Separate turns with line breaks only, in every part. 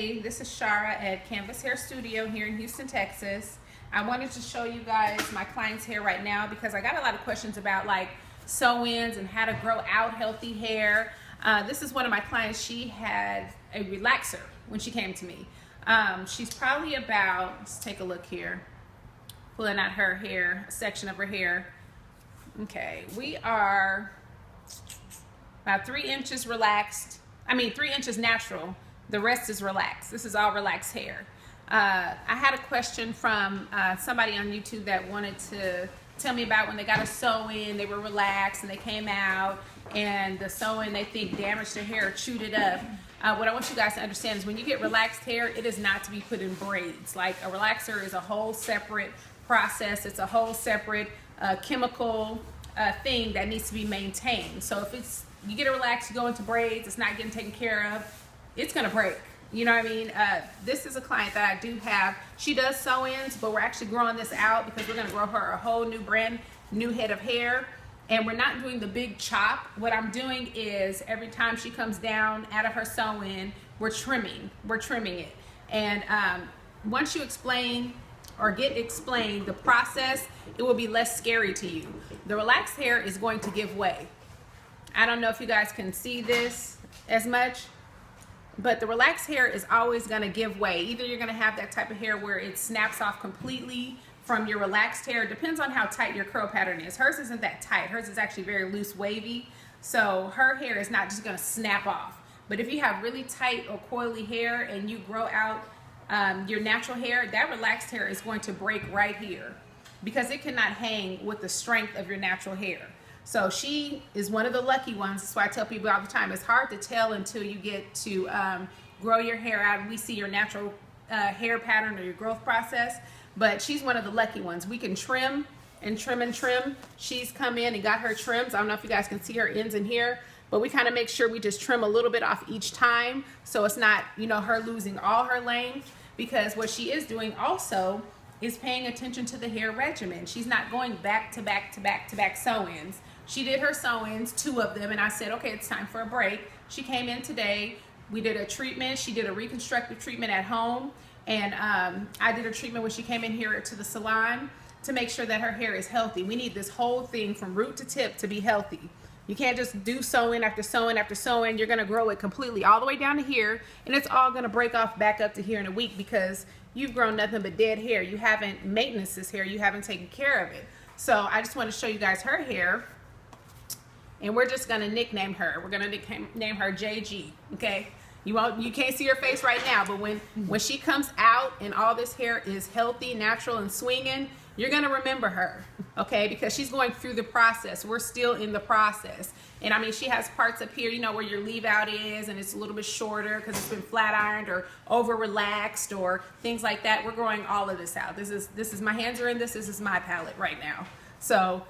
Hey, this is Shara at Canvas Hair Studio here in Houston, Texas. I wanted to show you guys my client's hair right now because I got a lot of questions about like sew-ins and how to grow out healthy hair. This is one of my clients. She had a relaxer when she came to me. She's probably about, let's take a look here, pulling out her hair, a section of her hair. Okay, we are about 3 inches relaxed. 3 inches natural. The rest is relaxed. This is all relaxed hair. I had a question from somebody on YouTube that wanted to tell me about when they got a sew-in, they were relaxed and they came out and the sew-in they think damaged their hair or chewed it up. What I want you guys to understand is when you get relaxed hair, it is not to be put in braids. Like a relaxer is a whole separate process. It's a whole separate chemical thing that needs to be maintained. So if you get it relaxed, you go into braids, it's not getting taken care of, it's gonna break. You know what I mean? This is a client that I do have. She does sew-ins, but we're actually growing this out because we're gonna grow her a whole new brand new head of hair. And we're not doing the big chop. What I'm doing is every time she comes down out of her sew-in, we're trimming it. And once you explain or get explained the process, it will be less scary to you. The relaxed hair is going to give way. I don't know if you guys can see this as much, but the relaxed hair is always going to give way. Either you're going to have that type of hair where it snaps off completely from your relaxed hair. It depends on how tight your curl pattern is. Hers isn't that tight. Hers is actually very loose, wavy. So her hair is not just going to snap off. But if you have really tight or coily hair and you grow out your natural hair, that relaxed hair is going to break right here because it cannot hang with the strength of your natural hair. So she is one of the lucky ones. That's why I tell people all the time, it's hard to tell until you get to grow your hair out and we see your natural hair pattern or your growth process. But she's one of the lucky ones. We can trim and trim and trim. She's come in and got her trims. I don't know if you guys can see her ends in here, but we kind of make sure we just trim a little bit off each time so it's not, you know, her losing all her length, because what she is doing also is paying attention to the hair regimen. She's not going back to back to back to back sew-ins. She did her sew-ins, 2 of them, and I said, okay, it's time for a break. She came in today. We did a treatment. She did a reconstructive treatment at home, and I did a treatment when she came in here to the salon to make sure that her hair is healthy. We need this whole thing from root to tip to be healthy. You can't just do sew-in after sew-in after sew-in. You're gonna grow it completely all the way down to here, and it's all gonna break off back up to here in a week because you've grown nothing but dead hair. You haven't maintenance this hair. You haven't taken care of it. So I just want to show you guys her hair. And we're just gonna nickname her. We're gonna nickname her JG, okay? You can't see her face right now, but when she comes out and all this hair is healthy, natural, and swinging, you're gonna remember her, okay? Because she's going through the process. We're still in the process. And I mean, she has parts up here, you know, where your leave out is, and it's a little bit shorter because it's been flat ironed or over relaxed or things like that. We're growing all of this out. This is my hands are in this. This is my palette right now. So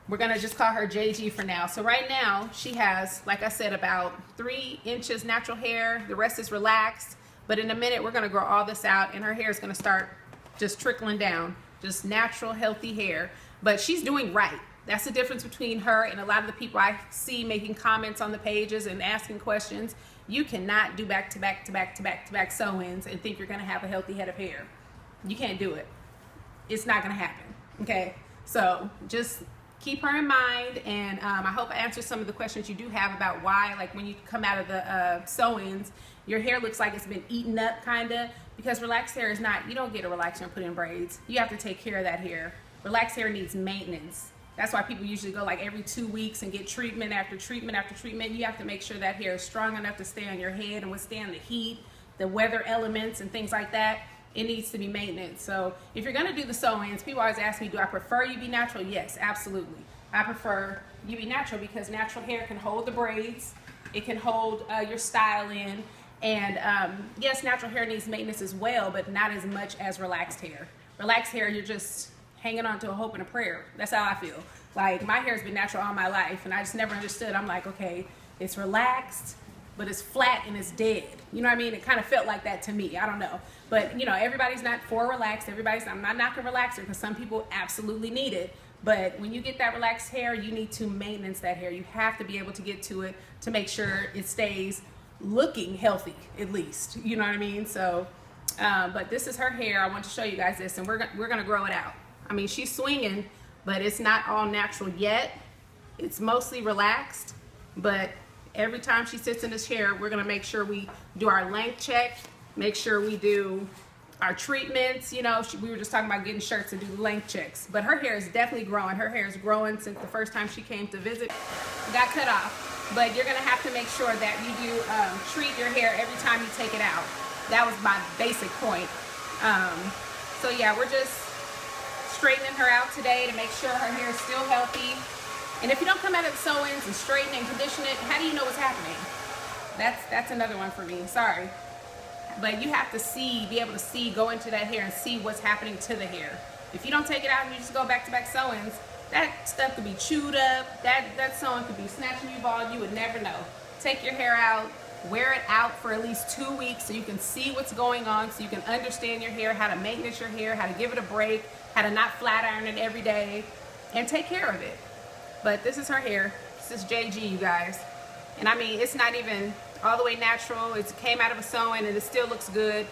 we're gonna just call her JG for now. So right now she has, like I said, about 3 inches natural hair. The rest is relaxed. But in a minute we're gonna grow all this out and her hair is gonna start just trickling down. Just natural, healthy hair. But she's doing right. That's the difference between her and a lot of the people I see making comments on the pages and asking questions. You cannot do back to back to back to back to back sew-ins and think you're gonna have a healthy head of hair. You can't do it. It's not gonna happen, okay? So just keep her in mind, and I hope I answered some of the questions you do have about why, like when you come out of the sew-ins, your hair looks like it's been eaten up, kinda, because relaxed hair is not, you don't get a relaxer and put in braids. You have to take care of that hair. Relaxed hair needs maintenance. That's why people usually go like every 2 weeks and get treatment after treatment after treatment. You have to make sure that hair is strong enough to stay on your head and withstand the heat, the weather elements, and things like that. It needs to be maintenance. So if you're gonna do the sew-ins, people always ask me, do I prefer you be natural? Yes, absolutely. I prefer you be natural because natural hair can hold the braids, it can hold your style in, and yes, natural hair needs maintenance as well, but not as much as relaxed hair. Relaxed hair, you're just hanging on to a hope and a prayer. That's how I feel. Like, my hair's been natural all my life, and I just never understood. I'm like, okay, it's relaxed, but it's flat and it's dead. You know what I mean? It kind of felt like that to me. I don't know. But, you know, everybody's not for relaxed. I'm not knocking relaxer because some people absolutely need it. But when you get that relaxed hair, you need to maintenance that hair. You have to be able to get to it to make sure it stays looking healthy, at least, you know what I mean? So but this is her hair. I want to show you guys this, and we're gonna grow it out. I mean, she's swinging, but it's not all natural yet. It's mostly relaxed, but every time she sits in this chair, we're gonna make sure we do our length check, make sure we do our treatments. You know, we were just talking about getting shirts and do the length checks, but her hair is definitely growing. Her hair is growing since the first time she came to visit. Got cut off, but you're gonna have to make sure that you do treat your hair every time you take it out. That was my basic point. So yeah, we're just straightening her out today to make sure her hair is still healthy. And if you don't come out of the sew-ins and straighten and condition it, how do you know what's happening? That's another one for me, sorry. But you have to see, be able to see, go into that hair and see what's happening to the hair. If you don't take it out and you just go back-to-back sew-ins, that stuff could be chewed up, that sewing could be snatching you bald, you would never know. Take your hair out, wear it out for at least 2 weeks so you can see what's going on, so you can understand your hair, how to maintenance your hair, how to give it a break, how to not flat iron it every day, and take care of it. But this is her hair. This is JG, you guys. And I mean, it's not even all the way natural. It came out of a sewing and it still looks good.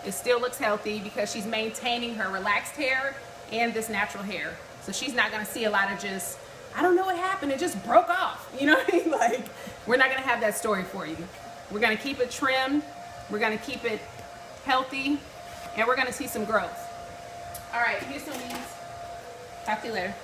It still looks healthy because she's maintaining her relaxed hair and this natural hair. So she's not gonna see a lot of just, I don't know what happened, it just broke off. You know what I mean? Like, we're not gonna have that story for you. We're gonna keep it trimmed, we're gonna keep it healthy, and we're gonna see some growth. All right, Houston Weeds. Talk to you later.